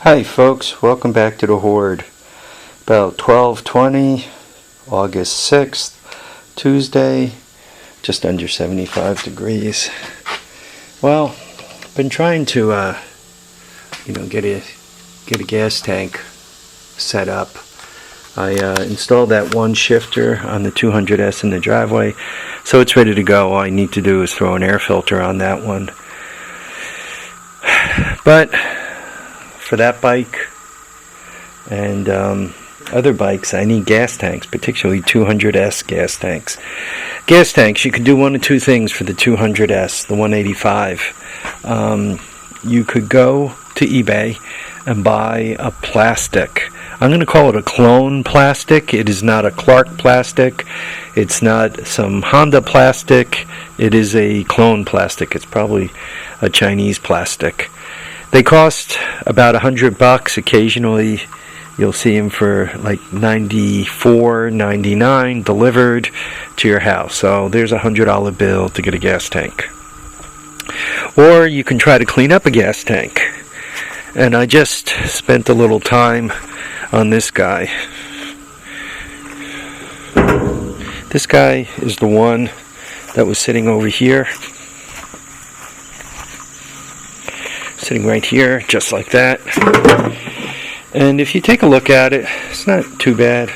Hi folks, welcome back to the Horde. About 12:20, August 6th, Tuesday, just under 75 degrees. Well, I've been trying to get a gas tank set up. I installed that one shifter on the 200S in the driveway, so it's ready to go. All I need to do is throw an air filter on that one. But for that bike and other bikes, I need gas tanks, particularly 200S gas tanks. Gas tanks, you could do one of two things for the 200S, the 185. You could go to eBay and buy a plastic. I'm going to call it a clone plastic. It is not a Clark plastic. It's not some Honda plastic. It is a clone plastic. It's probably a Chinese plastic. They cost about $100. Occasionally you'll see them for like $94.99 delivered to your house. So there's a $100 bill to get a gas tank. Or you can try to clean up a gas tank. And I just spent a little time on this guy. This guy is the one that was sitting over here. Sitting right here, just like that. And if you take a look at it, it's not too bad.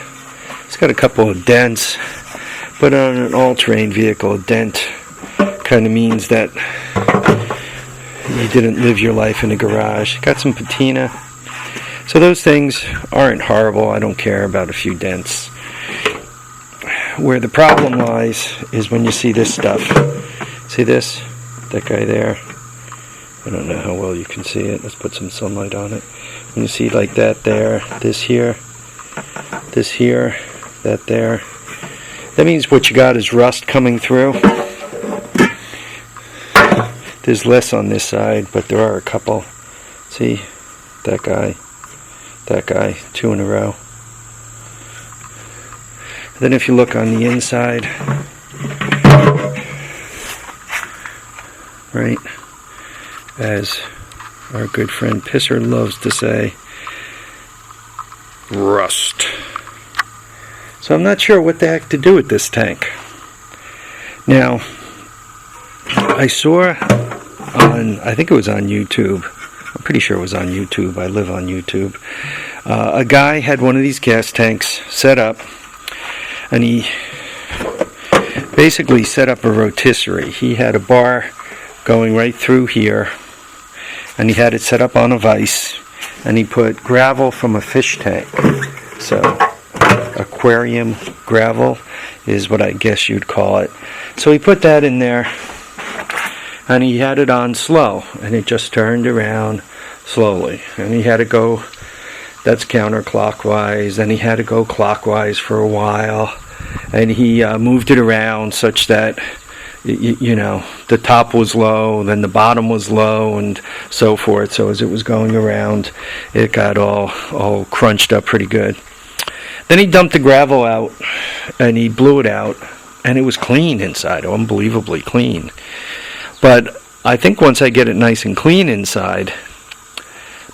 It's got a couple of dents, but on an all-terrain vehicle, a dent kind of means that you didn't live your life in a garage. Got some patina. So those things aren't horrible. I don't care about a few dents. Where the problem lies is when you see this stuff. See this? That guy there? I don't know how well you can see it. Let's put some sunlight on it. When you see like that there, this here, that there. That means what you got is rust coming through. There's less on this side, but there are a couple. See? That guy, two in a row. And then if you look on the inside, right? As our good friend Pisser loves to say, rust. So I'm not sure what the heck to do with this tank. Now, I saw on, I think it was on YouTube, I'm pretty sure it was on YouTube, I live on YouTube, a guy had one of these gas tanks set up, and he basically set up a rotisserie. He had a bar going right through here, and he had it set up on a vise, and he put gravel from a fish tank. So aquarium gravel is what I guess you'd call it. So he put that in there, and he had it on slow, and it just turned around slowly, and he had to go, that's counterclockwise, and he had to go clockwise for a while, and he moved it around such that the top was low, then the bottom was low, and so forth. So as it was going around, it got all crunched up pretty good. Then he dumped the gravel out, and he blew it out, and it was clean inside, unbelievably clean. But I think once I get it nice and clean inside,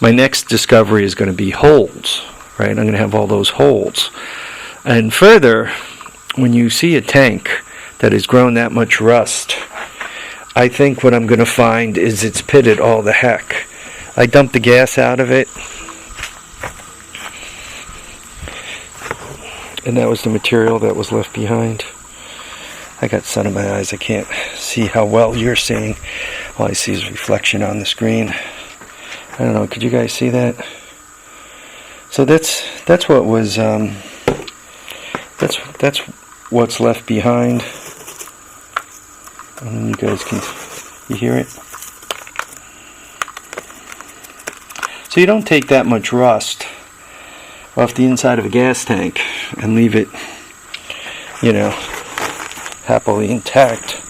my next discovery is going to be holes, right? I'm going to have all those holes. And further, when you see a tank that has grown that much rust, I think what I'm going to find is it's pitted all the heck. I dumped the gas out of it, and that was the material that was left behind. I got sun in my eyes. I can't see how well you're seeing. All I see is reflection on the screen. I don't know, could you guys see that? So that's what was that's what's left behind. And you guys you hear it? So you don't take that much rust off the inside of a gas tank and leave it, happily intact.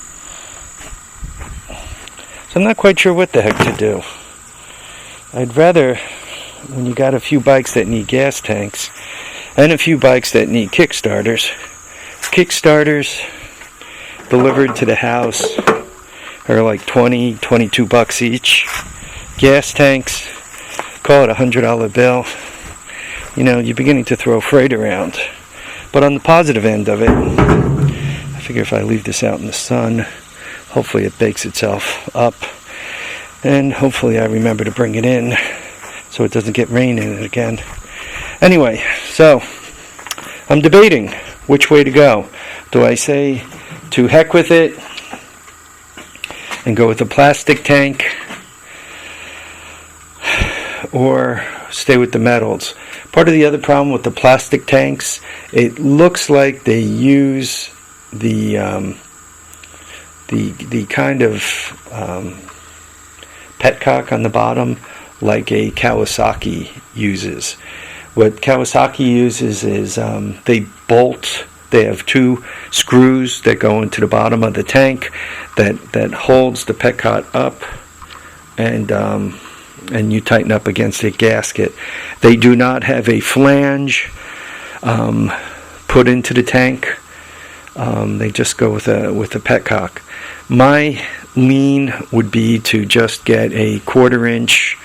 So I'm not quite sure what the heck to do. I'd rather, when you got a few bikes that need gas tanks and a few bikes that need kickstarters delivered to the house are like $20, $22 each. Gas tanks call it $100 bill, you know, you're beginning to throw freight around. But on the positive end of it, I figure if I leave this out in the sun, hopefully it bakes itself up, and hopefully I remember to bring it in so it doesn't get rain in it again. Anyway, so I'm debating which way to go. Do I say to heck with it and go with the plastic tank, or stay with the metals? Part of the other problem with the plastic tanks, it looks like they use the kind of petcock on the bottom like a Kawasaki uses. What Kawasaki uses is they bolt. They have 2 screws that go into the bottom of the tank that holds the petcock up, and you tighten up against a gasket. They do not have a flange put into the tank. They just go with a petcock. My lean would be to just get a quarter-inch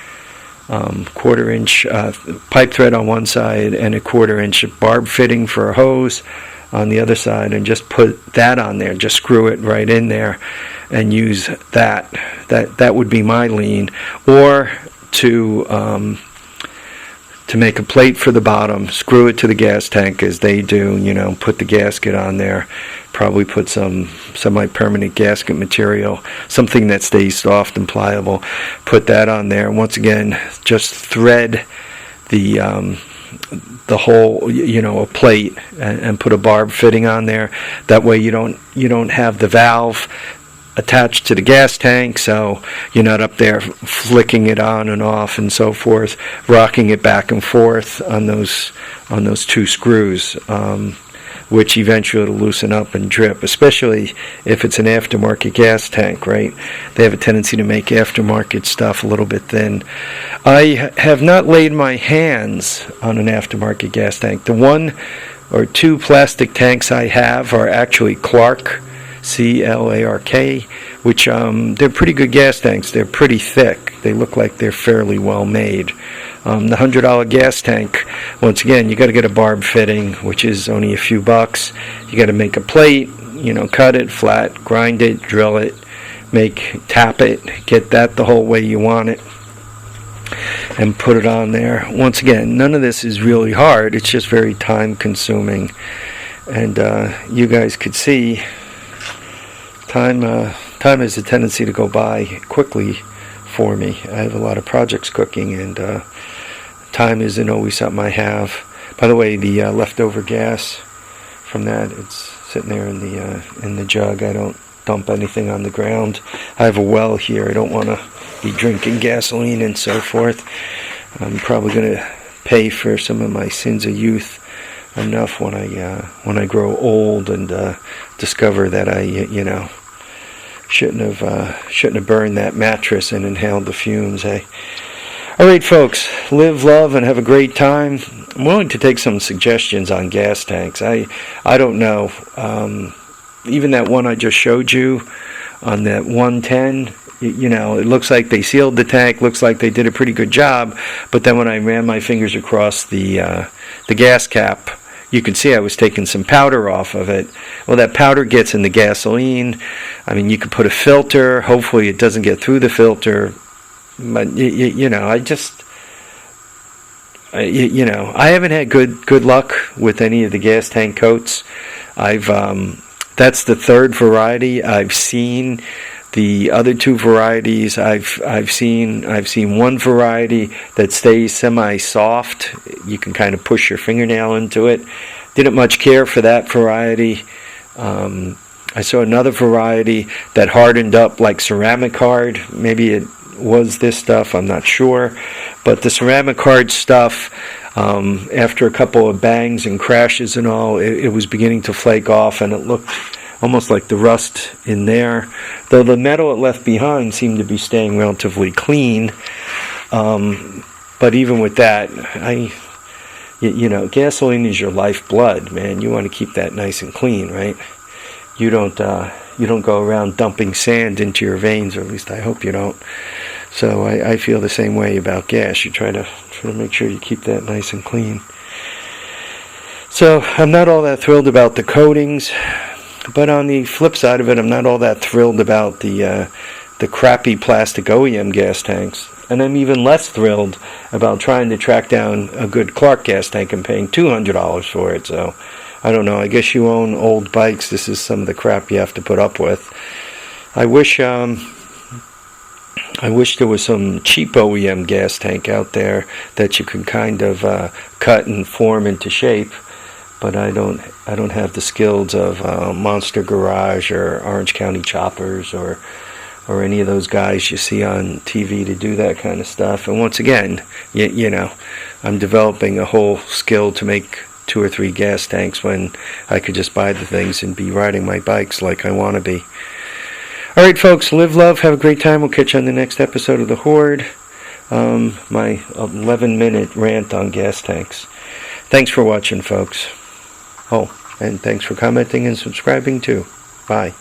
pipe thread on one side and a quarter-inch barb fitting for a hose on the other side, and just put that on there. Just screw it right in there and use that. That would be my lean. Or to make a plate for the bottom, screw it to the gas tank as they do, you know, put the gasket on there, probably put some semi-permanent gasket material, something that stays soft and pliable, put that on there. Once again, just thread the whole, you know, a plate, and put a barb fitting on there. That way you don't have the valve attached to the gas tank, so you're not up there flicking it on and off and so forth, rocking it back and forth on those 2 screws, which eventually will loosen up and drip, especially if it's an aftermarket gas tank, right? They have a tendency to make aftermarket stuff a little bit thin. I have not laid my hands on an aftermarket gas tank. The 1 or 2 plastic tanks I have are actually Clark, C-L-A-R-K, which they're pretty good gas tanks. They're pretty thick. They look like they're fairly well made. The $100 gas tank, once again, you got to get a barb fitting, which is only a few bucks. You got to make a plate, you know, cut it flat, grind it, drill it, tap it, get that the whole way you want it, and put it on there. Once again, none of this is really hard. It's just very time consuming, and you guys could see time has a tendency to go by quickly for me. I have a lot of projects cooking, and time isn't always something I have. By the way, the leftover gas from that, it's sitting there in the jug. I don't dump anything on the ground. I have a well here. I don't want to be drinking gasoline and so forth. I'm probably going to pay for some of my sins of youth enough when I grow old and discover that I shouldn't have burned that mattress and inhaled the fumes. All right, folks, live, love, and have a great time. I'm willing to take some suggestions on gas tanks. I don't know. Even that one I just showed you on that 110, you know, it looks like they sealed the tank, looks like they did a pretty good job, but then when I ran my fingers across the gas cap, you could see I was taking some powder off of it. Well, that powder gets in the gasoline. I mean, you could put a filter. Hopefully it doesn't get through the filter. But, you know, I haven't had good luck with any of the gas tank coats. That's the 3rd variety I've seen. The other 2 varieties I've seen one variety that stays semi-soft. You can kind of push your fingernail into it. Didn't much care for that variety. I saw another variety that hardened up like ceramic hard. Maybe it was this stuff, I'm not sure. But the ceramic hard stuff, after a couple of bangs and crashes and all, it was beginning to flake off, and it looked almost like the rust in there, though the metal it left behind seemed to be staying relatively clean. But even with that, gasoline is your lifeblood, man. You want to keep that nice and clean, right? You don't go around dumping sand into your veins, or at least I hope you don't. So I feel the same way about gas. You try to make sure you keep that nice and clean. So I'm not all that thrilled about the coatings, but on the flip side of it, I'm not all that thrilled about the crappy plastic OEM gas tanks. And I'm even less thrilled about trying to track down a good Clark gas tank and paying $200 for it. So I don't know. I guess you own old bikes. This is some of the crap you have to put up with. I wish there was some cheap OEM gas tank out there that you could kind of cut and form into shape. But I don't have the skills of Monster Garage or Orange County Choppers or any of those guys you see on TV to do that kind of stuff. And once again, you know, I'm developing a whole skill to make 2 or 3 gas tanks when I could just buy the things and be riding my bikes like I want to be. All right, folks, live, love, have a great time. We'll catch you on the next episode of The Horde. My 11-minute rant on gas tanks. Thanks for watching, folks. Oh, and thanks for commenting and subscribing too. Bye.